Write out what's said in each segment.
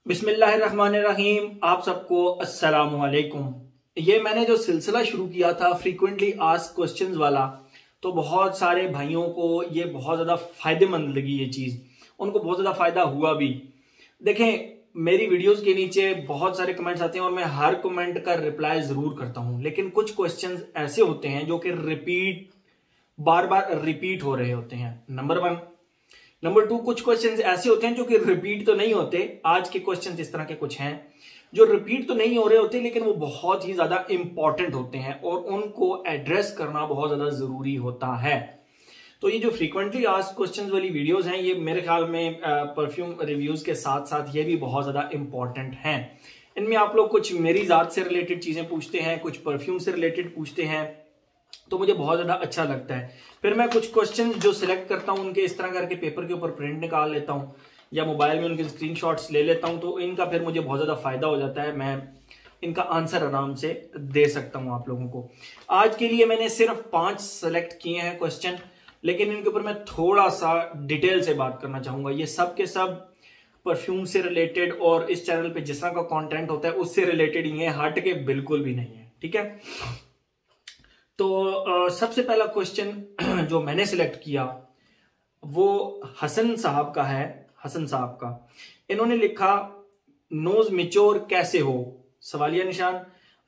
बिस्मिल्लाहिर्रहमानिर्रहीम। आप सबको अस्सलामु अलैकुम। ये मैंने जो सिलसिला शुरू किया था फ्रीक्वेंटली आस्क्ड क्वेश्चंस वाला, तो बहुत सारे भाइयों को ये बहुत ज़्यादा फ़ायदेमंद लगी ये चीज़, उनको बहुत ज़्यादा फ़ायदा हुआ भी। देखें, मेरी वीडियोस के नीचे बहुत सारे कमेंट्स आते हैं और मैं हर कमेंट का रिप्लाई ज़रूर करता हूँ, लेकिन कुछ क्वेश्चंस ऐसे होते हैं जो कि बार बार रिपीट हो रहे होते हैं। नंबर 1। नंबर 2, कुछ क्वेश्चंस ऐसे होते हैं जो कि रिपीट तो नहीं होते। आज के क्वेश्चंस इस तरह के कुछ हैं जो रिपीट तो नहीं हो रहे होते, लेकिन वो बहुत ही ज्यादा इंपॉर्टेंट होते हैं और उनको एड्रेस करना बहुत ज्यादा जरूरी होता है। तो ये जो फ्रीक्वेंटली आस्क्ड क्वेश्चंस वाली वीडियोस हैं, ये मेरे ख्याल में परफ्यूम रिव्यूज के साथ साथ ये भी बहुत ज्यादा इंपॉर्टेंट हैं। इनमें आप लोग कुछ मेरी जात से रिलेटेड चीजें पूछते हैं, कुछ परफ्यूम से रिलेटेड पूछते हैं, तो मुझे बहुत ज्यादा अच्छा लगता है। फिर मैं कुछ क्वेश्चन जो सिलेक्ट करता हूं उनके इस तरह करके पेपर के ऊपर प्रिंट निकाल लेता हूं या मोबाइल में उनके स्क्रीनशॉट्स ले लेता हूं, तो इनका फिर मुझे बहुत ज्यादा फायदा हो जाता है। मैं इनका आंसर आराम से दे सकता हूं आप लोगों को। आज के लिए मैंने सिर्फ 5 सेलेक्ट किए हैं क्वेश्चन, लेकिन इनके ऊपर मैं थोड़ा सा डिटेल से बात करना चाहूंगा। ये सब के सब परफ्यूम से रिलेटेड और इस चैनल पे जिस तरह का कंटेंट होता है उससे रिलेटेड ही है, हट के बिल्कुल भी नहीं है। ठीक है, तो सबसे पहला क्वेश्चन जो मैंने सिलेक्ट किया वो हसन साहब का है। हसन साहब का, इन्होंने लिखा नोज मिच्योर कैसे हो, सवालिया निशान,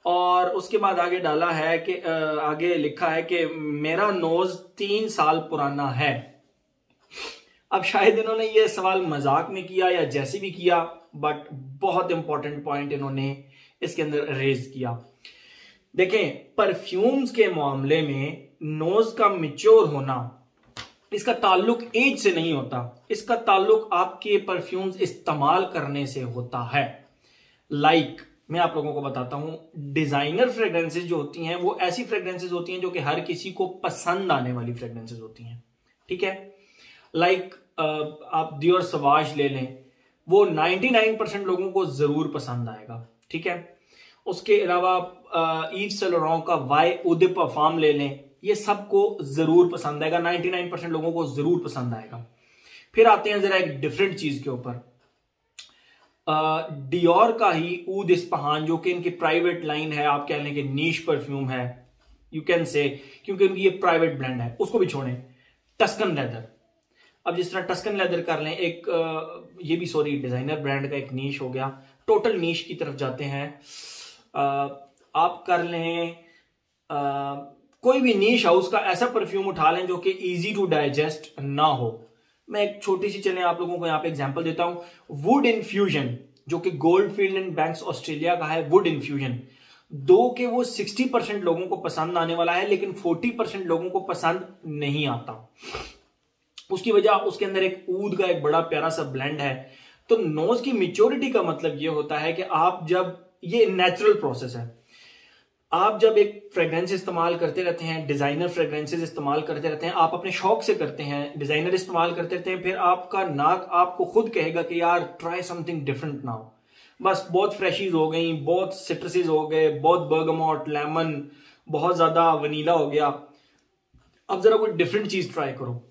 और उसके बाद आगे डाला है कि आगे लिखा है कि मेरा नोज 3 साल पुराना है। अब शायद इन्होंने ये सवाल मजाक में किया या जैसे भी किया, बट बहुत इंपॉर्टेंट पॉइंट इन्होंने इसके अंदर रेज किया। देखें, परफ्यूम्स के मामले में नोज का मिच्योर होना, इसका ताल्लुक एज से नहीं होता, इसका ताल्लुक आपके परफ्यूम्स इस्तेमाल करने से होता है। मैं आप लोगों को बताता हूं, डिजाइनर फ्रेग्रेंसेस जो होती हैं वो ऐसी फ्रेग्रेंसेस होती हैं जो कि हर किसी को पसंद आने वाली फ्रेग्रेंसेस होती हैं। ठीक है, आप दियोर सवाज ले लें, वो 99% लोगों को जरूर पसंद आएगा। ठीक है, उसके अलावा ईव सेंट लॉरेंट का वाई उद परफ्यूम ले लें, ये सबको जरूर पसंद आएगा, 99% लोगों को जरूर पसंद आएगा। फिर आते हैं जरा एक डिफरेंट चीज के ऊपर, डियोर का ही ऊद इस्पहान, जो कि इनकी प्राइवेट लाइन है, आप कह लें कि नीश परफ्यूम है, यू कैन से, क्योंकि उनकी ये प्राइवेट ब्रांड है। उसको भी छोड़ें, टस्कन लेदर। अब जिस तरह टस्कन लेदर कर लें, एक ये भी सॉरी डिजाइनर ब्रांड का एक नीश हो गया, टोटल नीश की तरफ जाते हैं। आप कर लें कोई भी नीश हाउस का ऐसा परफ्यूम उठा लें जो कि इजी टू डाइजेस्ट ना हो। मैं एक छोटी सी चलें आप लोगों को यहाँ पे एग्जांपल देता हूं, वुड इन्फ्यूजन, जो कि गोल्डफील्ड एंड बैंक्स ऑस्ट्रेलिया का है। वुड इन्फ्यूजन दो के वो 60% लोगों को पसंद आने वाला है, लेकिन 40% लोगों को पसंद नहीं आता। उसकी वजह उसके अंदर एक ऊद का एक बड़ा प्यारा सा ब्लेंड है। तो नोज की मेच्योरिटी का मतलब ये होता है कि आप जब, ये नेचुरल प्रोसेस है, आप जब एक फ्रेग्रेंस इस्तेमाल करते रहते हैं, डिजाइनर फ्रेग्रेंसेस इस्तेमाल करते रहते हैं, आप अपने शौक से करते हैं, डिजाइनर इस्तेमाल करते रहते हैं, फिर आपका नाक आपको खुद कहेगा कि यार ट्राई समथिंग डिफरेंट नाउ। बस बहुत फ्रेशीज हो गई, बहुत सिट्रसेस हो गए, बहुत बर्गमोट, लेमन, बहुत ज्यादा वनीला हो गया, अब जरा कोई डिफरेंट चीज ट्राई करो।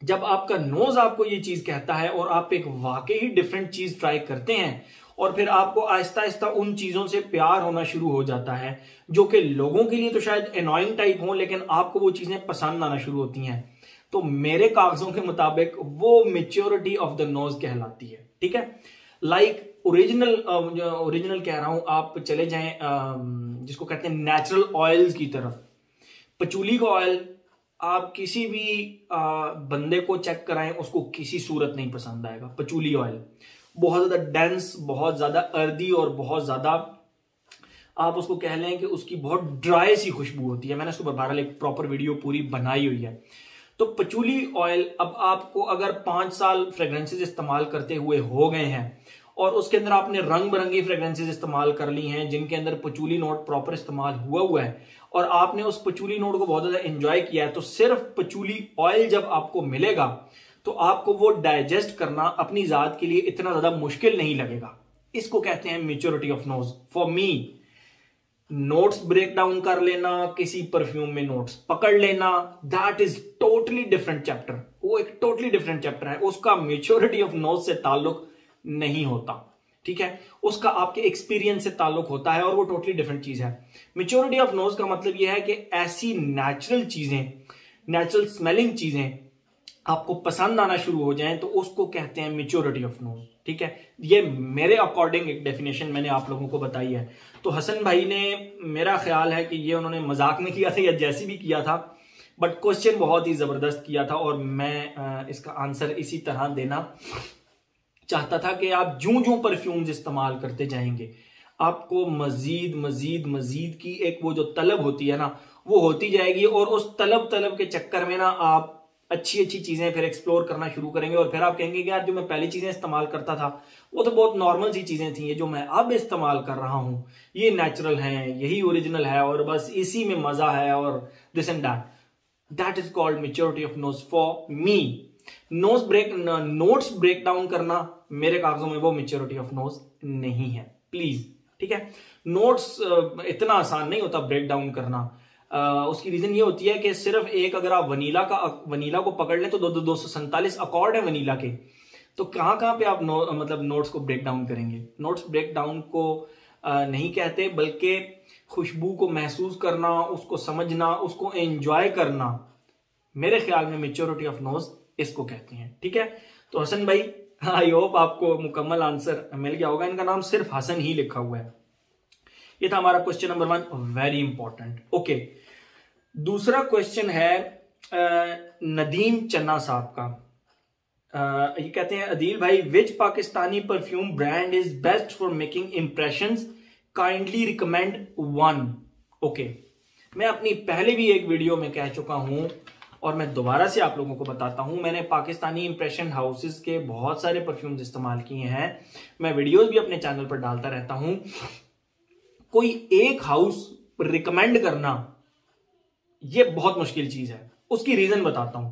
जब आपका नोज आपको ये चीज कहता है और आप एक वाकई डिफरेंट चीज ट्राई करते हैं और फिर आपको आहिस्ता आहिस्ता उन चीजों से प्यार होना शुरू हो जाता है, जो कि लोगों के लिए तो शायद एनॉइंग टाइप हो, लेकिन आपको वो चीजें पसंद आना शुरू होती हैं, तो मेरे कागजों के मुताबिक वो मेच्योरिटी ऑफ द नोज कहलाती है। ठीक है, ओरिजिनल कह रहा हूं, आप चले जाएं जिसको कहते हैं नेचुरल ऑयल्स की तरफ। पचूली का ऑयल आप किसी भी बंदे को चेक कराएं, उसको किसी सूरत नहीं पसंद आएगा। पचूली ऑयल बहुत ज्यादा डेंस, बहुत ज्यादा अर्दी और बहुत ज्यादा, आप उसको कह लें कि उसकी बहुत ड्राई सी खुशबू होती है। मैंने उसको बहरहाल एक प्रॉपर वीडियो पूरी बनाई हुई है। तो पचूली ऑयल, अब आपको अगर 5 साल फ्रेग्रेंसेस इस्तेमाल करते हुए हो गए हैं और उसके अंदर आपने रंग बिरंगी फ्रेग्रेंसेस इस्तेमाल कर ली हैं जिनके अंदर पचूली नोट प्रॉपर इस्तेमाल हुआ है और आपने उस पचूली नोट को बहुत ज्यादा एंजॉय किया है, तो सिर्फ पचूली ऑयल जब आपको मिलेगा तो आपको वो डाइजेस्ट करना अपनी जात के लिए इतना ज्यादा मुश्किल नहीं लगेगा। इसको कहते हैं maturity of nose. For me, notes break down कर लेना, किसी परफ्यूम में नोट्स पकड़ लेना, that is totally different chapter. वो एक टोटली डिफरेंट चैप्टर है, उसका मेच्योरिटी ऑफ नोज से ताल्लुक नहीं होता। ठीक है, उसका आपके एक्सपीरियंस से ताल्लुक होता है और वो टोटली डिफरेंट चीज है। मेच्योरिटी ऑफ नोज का मतलब यह है कि ऐसी नेचुरल चीजें, नेचुरल स्मेलिंग चीजें आपको पसंद आना शुरू हो जाएं तो उसको कहते हैं मेच्योरिटी ऑफ नोज। ठीक है, ये मेरे अकॉर्डिंग एक डेफिनेशन मैंने आप लोगों को बताई है। तो हसन भाई ने, मेरा ख्याल है कि ये उन्होंने मजाक में किया था या जैसी भी किया था, बट क्वेश्चन बहुत ही जबरदस्त किया था और मैं इसका आंसर इसी तरह देना चाहता था कि आप जूं जूं परफ्यूम्स इस्तेमाल करते जाएंगे आपको मजीद मजीद मजीद की एक वो जो तलब होती है ना, वो होती जाएगी और उस तलब के चक्कर में ना आप अच्छी अच्छी चीजें फिर एक्सप्लोर करना शुरू करेंगे और फिर आप कहेंगे कि यार जो मैं पहली चीजें इस्तेमाल करता था वो तो बहुत नॉर्मल सी चीजें थी, ये जो मैं अब इस्तेमाल कर रहा हूं ये नेचुरल है, यही ओरिजिनल है और बस इसी में मजा है और this and that is called maturity of nose for me. Notes break down करना मेरे कागजों में वो मेच्योरिटी ऑफ नोज नहीं है, प्लीज। ठीक है, नोट्स इतना आसान नहीं होता ब्रेक डाउन करना। उसकी रीजन ये होती है कि सिर्फ एक, अगर आप वनीला को पकड़ लें तो 247 अकॉर्ड है वनीला के, तो कहां पे आप मतलब नोट्स को ब्रेक डाउन करेंगे। नोट्स ब्रेक डाउन को नहीं कहते, बल्कि खुशबू को महसूस करना, उसको समझना, उसको एंजॉय करना, मेरे ख्याल में मेच्योरिटी ऑफ नोज इसको कहते हैं। ठीक है, तो हसन भाई, आई होप आपको मुकम्मल आंसर मिल गया होगा। इनका नाम सिर्फ हसन ही लिखा हुआ है। ये था हमारा question number 1, very important. Okay, दूसरा क्वेश्चन है नदीम चन्ना साहब का। ये कहते हैं, अदील भाई, which Pakistani perfume brand is best for making impressions, kindly recommend one. Okay, मैं अपनी पहले भी एक वीडियो में कह चुका हूं और मैं दोबारा से आप लोगों को बताता हूं, मैंने पाकिस्तानी इंप्रेशन हाउसेस के बहुत सारे परफ्यूम्स इस्तेमाल किए हैं, मैं वीडियोस भी अपने चैनल पर डालता रहता हूं। कोई एक हाउस रिकमेंड करना ये बहुत मुश्किल चीज है, उसकी रीजन बताता हूं।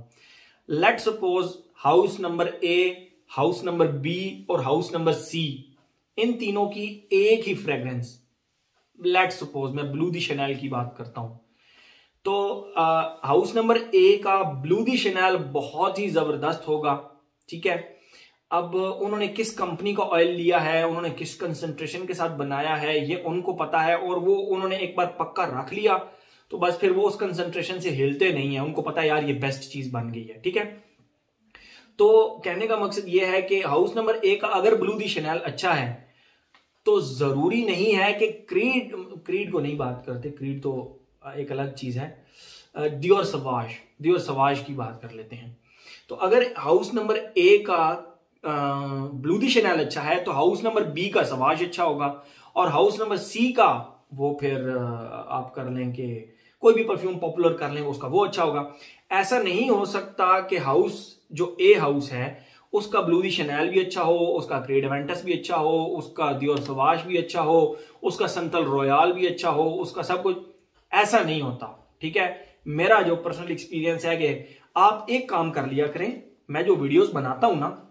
Let suppose house number A, house number B और हाउस नंबर सी, इन तीनों की एक ही फ्रेग्रेंस, लेट सपोज मैं ब्लू दी शनैल की बात करता हूं, तो हाउस नंबर ए का ब्लू दी शनैल बहुत ही जबरदस्त होगा। ठीक है, अब उन्होंने किस कंपनी का ऑयल लिया है, उन्होंने किस कंसंट्रेशन के साथ बनाया है, ये उनको पता है और वो उन्होंने एक बार पक्का रख लिया तो बस फिर वो उस कंसंट्रेशन से हिलते नहीं है, उनको पता है यार ये बेस्ट चीज बन गई है। ठीक है, तो कहने का मकसद ये है कि हाउस नंबर ए का अगर ब्लू दी शनैल अच्छा है तो जरूरी नहीं है कि क्रीड को नहीं बात करते, क्रीड तो एक अलग चीज है, डियोर सवाज की बात कर लेते हैं। तो अगर हाउस नंबर ए का ब्लू दी शनैल अच्छा है तो हाउस नंबर बी का सवाज अच्छा होगा और हाउस नंबर सी का वो फिर आप कर लें कि कोई भी परफ्यूम पॉपुलर कर लें उसका वो अच्छा होगा। ऐसा नहीं हो सकता कि हाउस जो ए हाउस है उसका ब्लू दी शनैल भी अच्छा हो, उसका क्रेड एवेंटस भी अच्छा हो, उसका दियोर सवाज भी अच्छा हो, उसका संतल रॉयल भी अच्छा हो, उसका सब कुछ, ऐसा नहीं होता। ठीक है, मेरा जो पर्सनल एक्सपीरियंस है कि आप एक काम कर लिया करें, मैं जो वीडियोस बनाता हूं ना,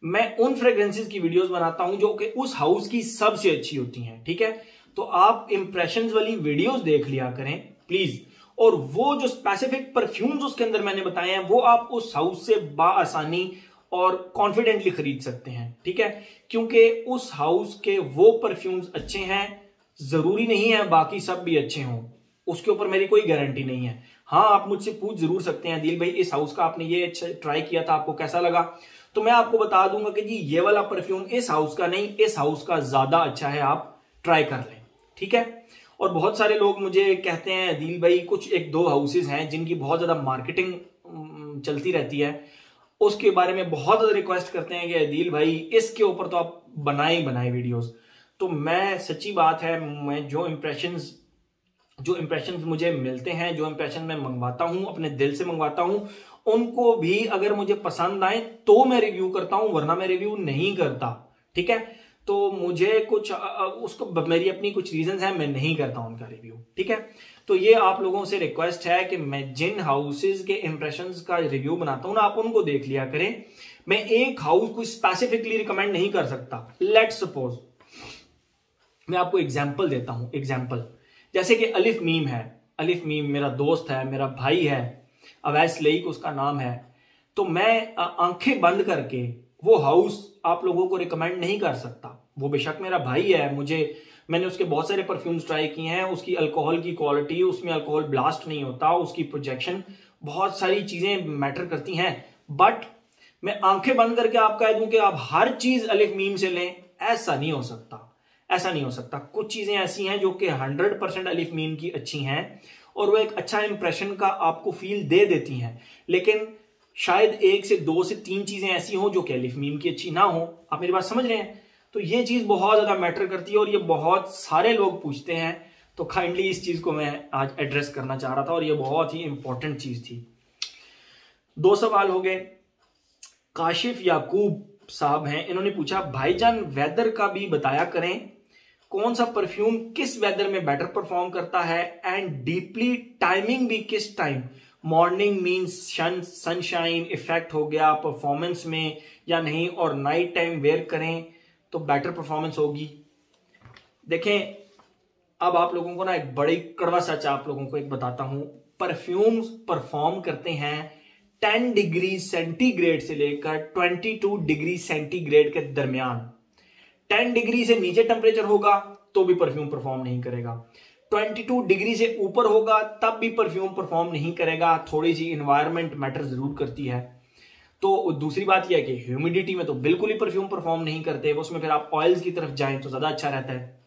मैं उन फ्रेग्रेंसेस की वीडियोस बनाता हूं जो कि उस हाउस की सबसे अच्छी होती हैं। ठीक है, तो आप इंप्रेशंस वाली वीडियोस देख लिया करें प्लीज, और वो जो स्पेसिफिक परफ्यूम्स उसके अंदर मैंने बताए हैं वो आप उस हाउस से बाआसानी और कॉन्फिडेंटली खरीद सकते हैं। ठीक है, क्योंकि उस हाउस के वो परफ्यूम्स अच्छे हैं, जरूरी नहीं है बाकी सब भी अच्छे हों, उसके ऊपर मेरी कोई गारंटी नहीं है। हाँ, आप मुझसे पूछ जरूर सकते हैं, दिल भाई इस हाउस का आपने ये ट्राई किया था, आपको कैसा लगा, तो मैं आपको बता दूंगा कि जी ये वाला परफ्यूम इस हाउस का नहीं, इस हाउस का ज्यादा अच्छा है, आप ट्राई कर लें। ठीक है, और बहुत सारे लोग मुझे कहते हैं, दिल भाई कुछ एक दो हाउसेस हैं जिनकी बहुत ज्यादा मार्केटिंग चलती रहती है, उसके बारे में बहुत ज्यादा रिक्वेस्ट करते हैं कि दिल भाई इसके ऊपर तो आप बनाए वीडियोस। तो मैं, सच्ची बात है, मैं जो इंप्रेशंस मुझे मिलते हैं, जो इंप्रेशन मैं मंगवाता हूं, अपने दिल से मंगवाता हूं, उनको भी अगर मुझे पसंद आए तो मैं रिव्यू करता हूं, वरना मैं रिव्यू नहीं करता। ठीक है, तो मुझे कुछ उसको मेरी अपनी कुछ रीजंस हैं, मैं नहीं करता उनका रिव्यू। ठीक है, तो ये आप लोगों से रिक्वेस्ट है कि मैं जिन हाउसेस के इंप्रेशंस का रिव्यू बनाता हूं ना, आप उनको देख लिया करें। मैं एक हाउस को स्पेसिफिकली रिकमेंड नहीं कर सकता। लेट्स सपोज मैं आपको एग्जांपल देता हूं, एग्जांपल जैसे कि अलिफ मीम है, अलिफ मीम मेरा दोस्त है, मेरा भाई है, अवैस लईक उसका नाम है, तो मैं आंखें बंद करके वो हाउस आप लोगों को रिकमेंड नहीं कर सकता। वो बेशक मेरा भाई है, मैंने उसके बहुत सारे परफ्यूम्स ट्राई किए हैं, उसकी अल्कोहल की क्वालिटी, उसमें अल्कोहल ब्लास्ट नहीं होता, उसकी प्रोजेक्शन, बहुत सारी चीजें मैटर करती हैं। बट मैं आंखें बंद करके आप कह दूं कि आप हर चीज अलिफ मीम से लें, ऐसा नहीं हो सकता, ऐसा नहीं हो सकता। कुछ चीजें ऐसी हैं जो कि 100% अलिफ मीम की अच्छी हैं और वो एक अच्छा इंप्रेशन का आपको फील दे देती हैं, लेकिन शायद 1 से 2 से 3 चीजें ऐसी हो जो कि अलिफ मीम की अच्छी ना हो। आप मेरी बात समझ रहे हैं? तो ये चीज बहुत ज्यादा मैटर करती है और ये बहुत सारे लोग पूछते हैं, तो काइंडली इस चीज को मैं आज एड्रेस करना चाह रहा था और ये बहुत ही इंपॉर्टेंट चीज थी। 2 सवाल हो गए। काशिफ याकूब साहब हैं, इन्होंने पूछा भाईजान वेदर का भी बताया करें, कौन सा परफ्यूम किस वेदर में बेटर परफॉर्म करता है, एंड डीपली टाइमिंग भी किस time, morning means sunshine effect हो गया परफॉर्मेंस में या नहीं, और नाइट टाइम वेयर करें तो बेटर परफॉर्मेंस होगी। देखें, अब आप लोगों को ना एक बड़ी कड़वा सच आप लोगों को एक बताता हूं, परफ्यूम्स परफॉर्म करते हैं 10 डिग्री सेंटीग्रेड से लेकर 22 डिग्री सेंटीग्रेड के दरमियान। 10 डिग्री से नीचे टेम्परेचर होगा तो भी परफ्यूम परफॉर्म नहीं करेगा, 22 डिग्री से ऊपर होगा तब भी परफ्यूम परफॉर्म नहीं करेगा। थोड़ी सी इन्वायरमेंट मैटर जरूर करती है। तो दूसरी बात यह है कि ह्यूमिडिटी में तो बिल्कुल ही परफ्यूम परफॉर्म नहीं करते, उसमें फिर आप ऑयल्स की तरफ जाएं तो ज्यादा अच्छा रहता है।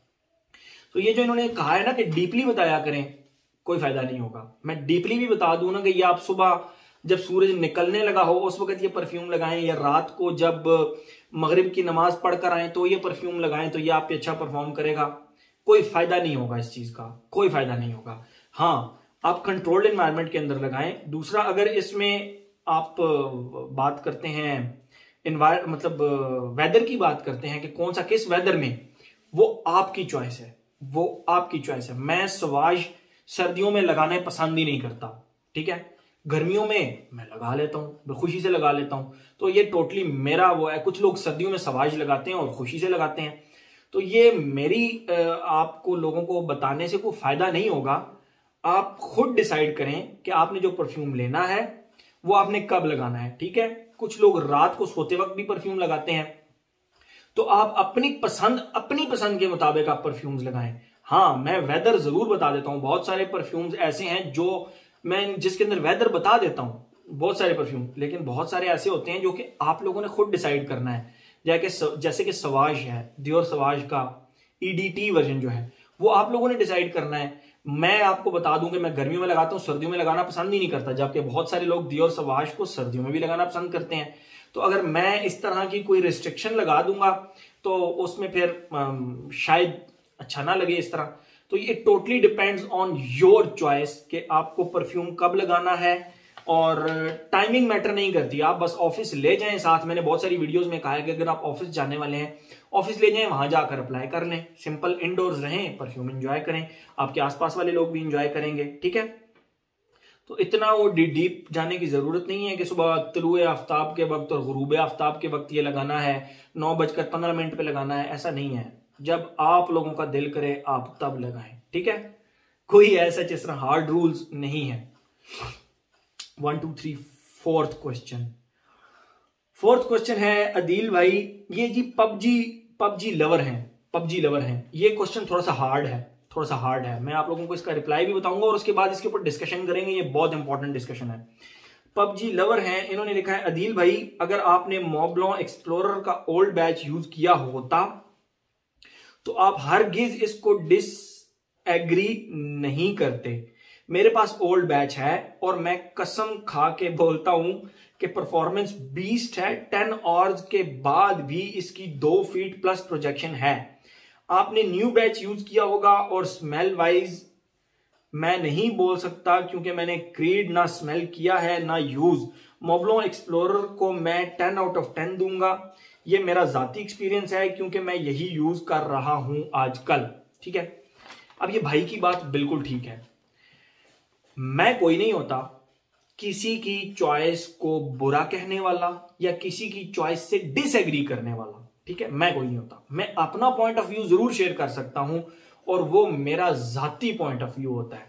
तो ये जो इन्होंने कहा है ना कि डीपली बताया करें, कोई फायदा नहीं होगा। मैं डीपली भी बता दूं ना कि ये आप सुबह जब सूरज निकलने लगा हो उस वक्त ये परफ्यूम लगाएं, या रात को जब मगरिब की नमाज पढ़कर आए तो ये परफ्यूम लगाएं, तो ये आप पे अच्छा परफॉर्म करेगा। कोई फायदा नहीं होगा इस चीज का, कोई फायदा नहीं होगा। हाँ, आप कंट्रोल्ड एनवायरनमेंट के अंदर लगाएं। दूसरा, अगर इसमें आप बात करते हैं मतलब वेदर की बात करते हैं कि कौन सा किस वेदर में, वो आपकी चॉइस है, वो आपकी चॉइस है। मैं सवाज सर्दियों में लगाना पसंद ही नहीं करता, ठीक है। गर्मियों में मैं लगा लेता हूं, खुशी से लगा लेता हूं, तो ये टोटली मेरा वो है। कुछ लोग सर्दियों में सवाज लगाते हैं और खुशी से लगाते हैं, तो ये मेरी आपको लोगों को बताने से कोई फायदा नहीं होगा। आप खुद डिसाइड करें कि आपने जो परफ्यूम लेना है वो आपने कब लगाना है, ठीक है। कुछ लोग रात को सोते वक्त भी परफ्यूम लगाते हैं, तो आप अपनी पसंद के मुताबिक आप परफ्यूम्स लगाएं। हाँ, मैं वेदर जरूर बता देता हूं। बहुत सारे परफ्यूम्स ऐसे हैं जो मैं जिसके अंदर वेदर बता देता हूं, बहुत सारे परफ्यूम, लेकिन बहुत सारे ऐसे होते हैं जो कि आप लोगों ने खुद डिसाइड करना है। जैसे कि सवाज है, दियोर सवाज का EDT वर्जन जो है वो आप लोगों ने डिसाइड करना है। मैं आपको बता दूं कि मैं गर्मियों में लगाता हूं, सर्दियों में लगाना पसंद ही नहीं करता, जबकि बहुत सारे लोग दियोर सवाज को सर्दियों में भी लगाना पसंद करते हैं। तो अगर मैं इस तरह की कोई रिस्ट्रिक्शन लगा दूंगा तो उसमें फिर शायद अच्छा ना लगे इस तरह। तो ये totally depends on your choice कि आपको परफ्यूम कब लगाना है, और टाइमिंग मैटर नहीं करती। आप बस ऑफिस ले जाएं साथ। मैंने बहुत सारी वीडियोस में कहा है कि अगर आप ऑफिस जाने वाले हैं, ऑफिस ले जाएं, वहां जाकर अप्लाई कर लें, सिंपल इंडोर्स रहें, परफ्यूम एंजॉय करें, आपके आसपास वाले लोग भी इंजॉय करेंगे, ठीक है। तो इतना वो डीप जाने की जरूरत नहीं है कि सुबह तलुए आफ्ताब के वक्त और गुरूबे आफ्ताब के वक्त ये लगाना है, 9:15 पे लगाना है, ऐसा नहीं है। जब आप लोगों का दिल करे आप तब लगाएं, ठीक है। कोई ऐसा जिस तरह हार्ड रूल्स नहीं है। 1 2 3 फोर्थ क्वेश्चन है अदील भाई, ये जी पबजी लवर हैं। ये क्वेश्चन थोड़ा सा हार्ड है। मैं आप लोगों को इसका रिप्लाई भी बताऊंगा और उसके बाद इसके ऊपर डिस्कशन करेंगे। ये बहुत इंपॉर्टेंट डिस्कशन है। पबजी लवर हैं, इन्होंने लिखा है अदील भाई, अगर आपने मोबलॉन एक्सप्लोरर का ओल्ड बैच यूज किया होता तो आप हरगिज इसको डिसएग्री नहीं करते। मेरे पास ओल्ड बैच है और मैं कसम खा के बोलता हूं कि परफॉर्मेंस बीस्ट है। 10 आवर्स के बाद भी इसकी 2 फीट प्लस प्रोजेक्शन है। आपने न्यू बैच यूज किया होगा और स्मेल वाइज मैं नहीं बोल सकता क्योंकि मैंने क्रीड ना स्मेल किया है ना यूज। मोबलॉन एक्सप्लोरर को मैं 10 आउट ऑफ 10 दूंगा। ये मेरा जाती एक्सपीरियंस है क्योंकि मैं यही यूज कर रहा हूं आजकल, ठीक है। अब ये भाई की बात बिल्कुल ठीक है। मैं कोई नहीं होता किसी की चॉइस को बुरा कहने वाला या किसी की चॉइस से डिसएग्री करने वाला, ठीक है। मैं कोई नहीं होता। मैं अपना पॉइंट ऑफ व्यू जरूर शेयर कर सकता हूं और वो मेरा जाती पॉइंट ऑफ व्यू होता है,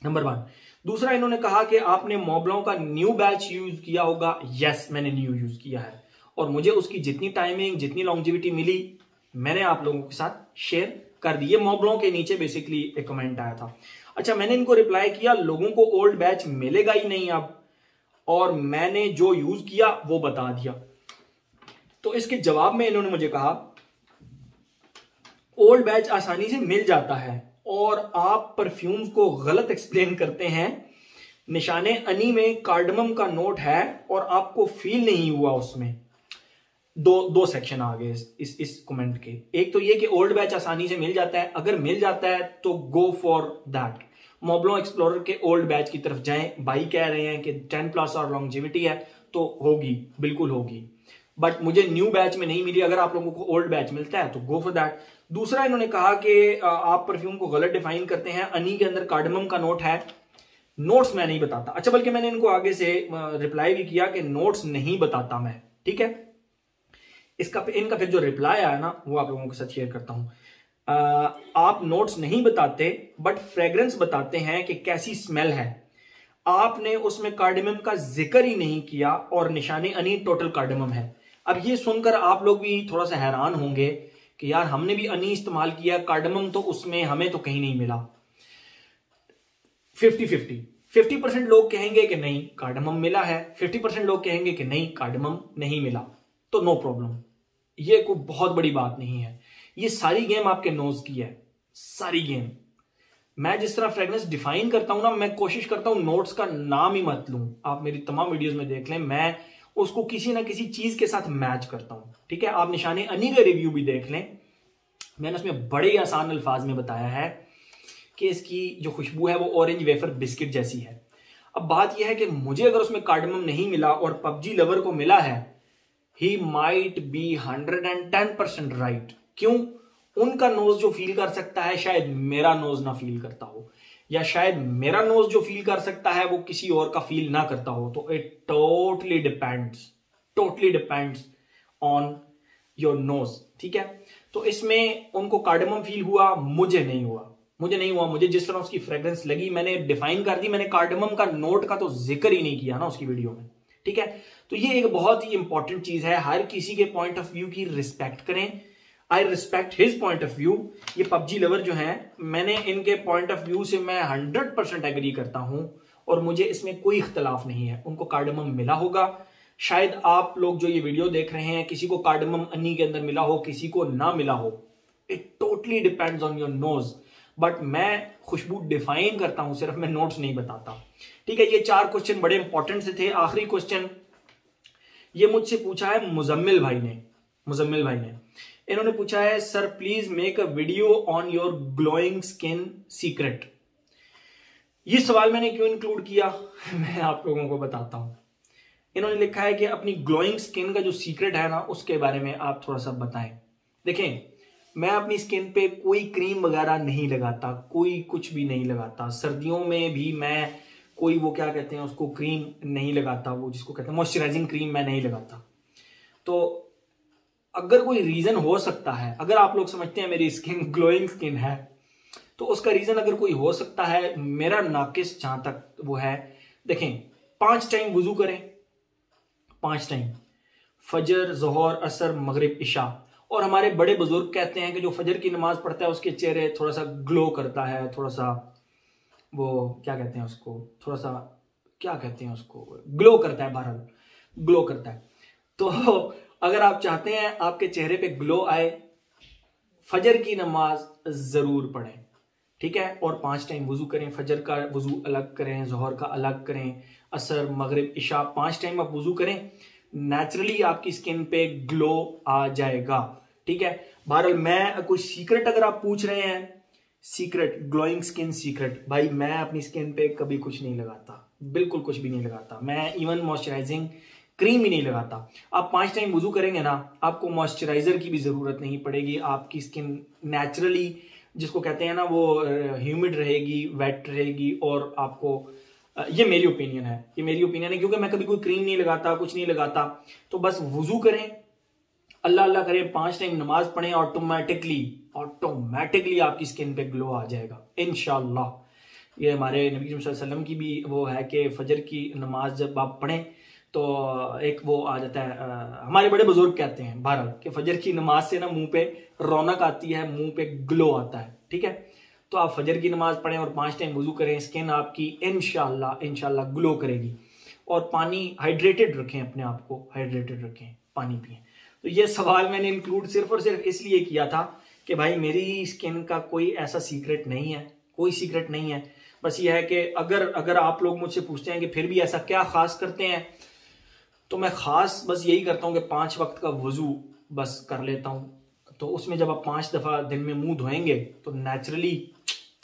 नंबर 1। दूसरा, इन्होंने कहा कि आपने मोबलॉन का न्यू बैच यूज किया होगा। यस, मैंने न्यू यूज किया है और मुझे उसकी जितनी टाइमिंग, जितनी लॉन्जिविटी मिली मैंने आप लोगों के साथ शेयर कर दी। ये मॉबलों के नीचे बेसिकली एक कमेंट आया था। अच्छा, मैंने इनको रिप्लाई किया, लोगों को ओल्ड बैच मिलेगा ही नहीं अब, और मैंने जो यूज किया वो बता दिया। तो इसके जवाब में इन्होंने मुझे कहा ओल्ड बैच आसानी से मिल जाता है और आप परफ्यूम्स को गलत एक्सप्लेन करते हैं। निशाने अनी में कार्डमम का नोट है और आपको फील नहीं हुआ उसमें। दो सेक्शन आ गए इस कमेंट के। एक तो ये कि ओल्ड बैच आसानी से मिल जाता है, अगर मिल जाता है तो गो फॉर दैट, मोबलों एक्सप्लोरर के ओल्ड बैच की तरफ जाएं। भाई कह रहे हैं कि 10+ और लॉन्जेविटी है तो होगी, बिल्कुल होगी, बट मुझे न्यू बैच में नहीं मिली। अगर आप लोगों को ओल्ड बैच मिलता है तो गो फॉर दैट। दूसरा, इन्होंने कहा कि आप परफ्यूम को गलत डिफाइन करते हैं, अनी के अंदर कार्डमम का नोट है, नोट्स मैं नहीं बताता। अच्छा, बल्कि मैंने इनको आगे से रिप्लाई भी किया कि नोट्स नहीं बताता मैं, ठीक है। इनका फिर जो रिप्लाई आया ना वो आप लोगों के साथ शेयर करता हूं। आप नोट्स नहीं बताते बट फ्रेग्रेंस बताते हैं कि कैसी स्मेल है, आपने उसमें कार्डमम का जिक्र ही नहीं किया और निशानी अनी टोटल कार्डमम है। अब ये सुनकर आप लोग भी थोड़ा सा हैरान होंगे कि यार हमने भी अनी इस्तेमाल किया, कार्डमम तो उसमें हमें तो कहीं नहीं मिला। 50% लोग कहेंगे कि नहीं कार्डमम मिला है, 50% लोग कहेंगे कि नहीं कार्डमम नहीं मिला, तो नो प्रॉब्लम, ये कोई बहुत बड़ी बात नहीं है। ये सारी गेम आपके नोज की है, सारी गेम। मैं जिस तरह फ्रेग्रेंस डिफाइन करता हूं ना, मैं कोशिश करता हूं नोट्स का नाम ही मत लूं। आप मेरी तमाम वीडियोस में देख लें, मैं उसको किसी ना किसी चीज के साथ मैच करता हूं, ठीक है। आप निशाने अनी का रिव्यू भी देख लें, मैंने उसमें बड़े आसान अल्फाज में बताया है कि इसकी जो खुशबू है वो ऑरेंज वेफर बिस्किट जैसी है। अब बात यह है कि मुझे अगर उसमें कार्डमम नहीं मिला और पबजी लवर को मिला है, ही माइट बी 110% राइट। क्यों? उनका नोज जो फील कर सकता है शायद मेरा नोज ना फील करता हो, या शायद मेरा नोज जो फील कर सकता है वो किसी और का फील ना करता हो। तो it totally depends on your nose, ठीक है। तो इसमें उनको कार्डमम फील हुआ, मुझे नहीं हुआ। मुझे जिस तरह उसकी फ्रेग्रेंस लगी मैंने डिफाइन कर दी, मैंने कार्डमम का नोट का तो जिक्र ही नहीं किया ना उसकी वीडियो में, ठीक है। तो ये एक बहुत ही इंपॉर्टेंट चीज है, हर किसी के पॉइंट ऑफ व्यू की रिस्पेक्ट करें। I respect his point of view. ये पबजी लवर जो हैं, मैंने इनके पॉइंट ऑफ व्यू से मैं 100% एग्री करता हूं और मुझे इसमें कोई इख्तलाफ नहीं है। उनको कार्डमम मिला होगा, शायद आप लोग जो ये वीडियो देख रहे हैं किसी को कार्डमम अनी के अंदर मिला हो, किसी को ना मिला हो। It totally depends on your nose, but मैं खुशबू डिफाइन करता हूं, सिर्फ मैं नोट्स नहीं बताता, ठीक है। ये 4 क्वेश्चन बड़े इंपॉर्टेंट से थे। आखिरी क्वेश्चन ये मुझसे पूछा है मुजम्मिल भाई ने। इन्होंने पूछा है sir please make a video on your glowing skin secret. ये सवाल मैंने क्यों इंक्लूड किया मैं आप लोगों को बताता हूं। इन्होंने लिखा है कि अपनी ग्लोइंग स्किन का जो सीक्रेट है ना उसके बारे में आप थोड़ा सा बताएं। देखें, मैं अपनी स्किन पे कोई क्रीम वगैरह नहीं लगाता, कोई कुछ भी नहीं लगाता। सर्दियों में भी मैं कोई वो क्या कहते हैं उसको क्रीम नहीं लगाता, वो जिसको कहते हैं मॉइस्चराइजिंग क्रीम मैं नहीं लगाता। तो अगर कोई रीजन हो सकता है, अगर आप लोग समझते हैं मेरी स्किन ग्लोइंग स्किन है, तो उसका रीजन अगर कोई हो सकता है, मेरा नाकिस जहां तक वो है, देखें 5 टाइम वुजू करें, 5 टाइम, फजर, जोहर, असर, मगरिब, इशा। और हमारे बड़े बुजुर्ग कहते हैं कि जो फजर की नमाज पढ़ता है उसके चेहरे थोड़ा सा ग्लो करता है, थोड़ा सा वो क्या कहते हैं उसको, थोड़ा सा क्या कहते हैं उसको, ग्लो करता है, बहरहाल ग्लो करता है। तो अगर आप चाहते हैं आपके चेहरे पे ग्लो आए, फजर की नमाज जरूर पढ़ें, ठीक है। और 5 टाइम वुजू करें, फजर का वुजू अलग करें, जोहर का अलग करें, असर, मगरिब, इशा 5 टाइम आप वुजू करें, नेचुरली आपकी स्किन पे ग्लो आ जाएगा, ठीक है। बहरहाल मैं कोई सीक्रेट अगर आप पूछ रहे हैं, सीक्रेट ग्लोइंग स्किन सीक्रेट, भाई मैं अपनी स्किन पे कभी कुछ नहीं लगाता, बिल्कुल कुछ भी नहीं लगाता। मैं इवन मॉइस्चराइजिंग क्रीम ही नहीं लगाता। आप 5 टाइम वुजू करेंगे ना, आपको मॉइस्चराइजर की भी जरूरत नहीं पड़ेगी। आपकी स्किन नेचुरली जिसको कहते हैं ना वो ह्यूमिड रहेगी, वेट रहेगी। और आपको ये मेरी ओपिनियन है, क्योंकि मैं कभी कोई क्रीम नहीं लगाता, कुछ नहीं लगाता। तो बस वुजू करें, अल्लाह अल्लाह करें, 5 टाइम नमाज पढ़ें, ऑटोमेटिकली आपकी स्किन पे ग्लो आ जाएगा इंशाल्लाह। ये हमारे नबी सल्लल्लाहु अलैहि वसल्लम की भी वो है कि फजर की नमाज जब आप पढ़ें तो एक वो आ जाता है, हमारे बड़े बुजुर्ग कहते हैं बहरहाल कि फजर की नमाज से ना मुंह पे रौनक आती है, मुंह पे ग्लो आता है। ठीक है, तो आप फजर की नमाज पढ़ें और 5 टाइम वुजू करें, स्किन आपकी इंशाल्लाह ग्लो करेगी। और पानी हाइड्रेटेड रखें, अपने आप को हाइड्रेटेड रखें, पानी पिएं। तो ये सवाल मैंने इंक्लूड सिर्फ और सिर्फ इसलिए किया था कि भाई मेरी स्किन का कोई ऐसा सीक्रेट नहीं है, कोई सीक्रेट नहीं है। बस ये है कि अगर आप लोग मुझसे पूछते हैं कि फिर भी ऐसा क्या खास करते हैं, तो मैं खास बस यही करता हूँ कि 5 वक्त का वजू बस कर लेता हूँ। तो उसमें जब आप 5 दफ़ा दिन में मुंह धोएंगे तो नेचुरली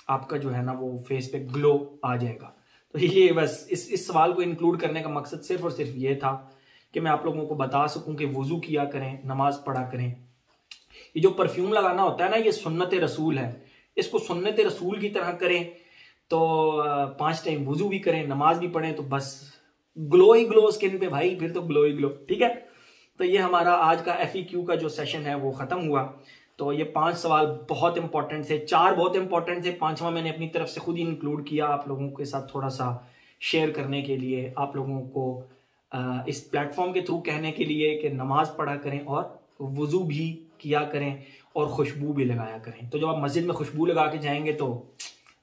आपका जो है ना वो फेस पे ग्लो आ जाएगा। तो ये बस इस सवाल को इंक्लूड करने का मकसद सिर्फ और सिर्फ ये था कि मैं आप लोगों को बता सकूं कि वजू किया करें, नमाज पढ़ा करें। ये जो परफ्यूम लगाना होता है ना, ये सुन्नत रसूल है, इसको सुन्नत रसूल की तरह करें। तो 5 टाइम वजू भी करें, नमाज भी पढ़ें, तो बस ग्लो ही ग्लो स्किन पे भाई, फिर तो ग्लो ही ग्लो। ठीक है, तो ये हमारा आज का FAQ का जो सेशन है वो खत्म हुआ। तो ये 5 सवाल बहुत इंपॉर्टेंट थे, 4 बहुत इंपॉर्टेंट थे, 5वां मैंने अपनी तरफ से खुद ही इंक्लूड किया आप लोगों के साथ थोड़ा सा शेयर करने के लिए, आप लोगों को इस प्लेटफॉर्म के थ्रू कहने के लिए कि नमाज पढ़ा करें और वजू भी किया करें और खुशबू भी लगाया करें। तो जब आप मस्जिद में खुशबू लगा के जाएंगे तो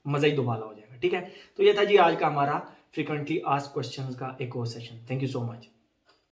मज़ा ही दोबारा हो जाएगा। ठीक है, तो ये था जी आज का हमारा फ्रीक्वेंटली आस्क्ड क्वेश्चंस का एक और session. Thank you so much.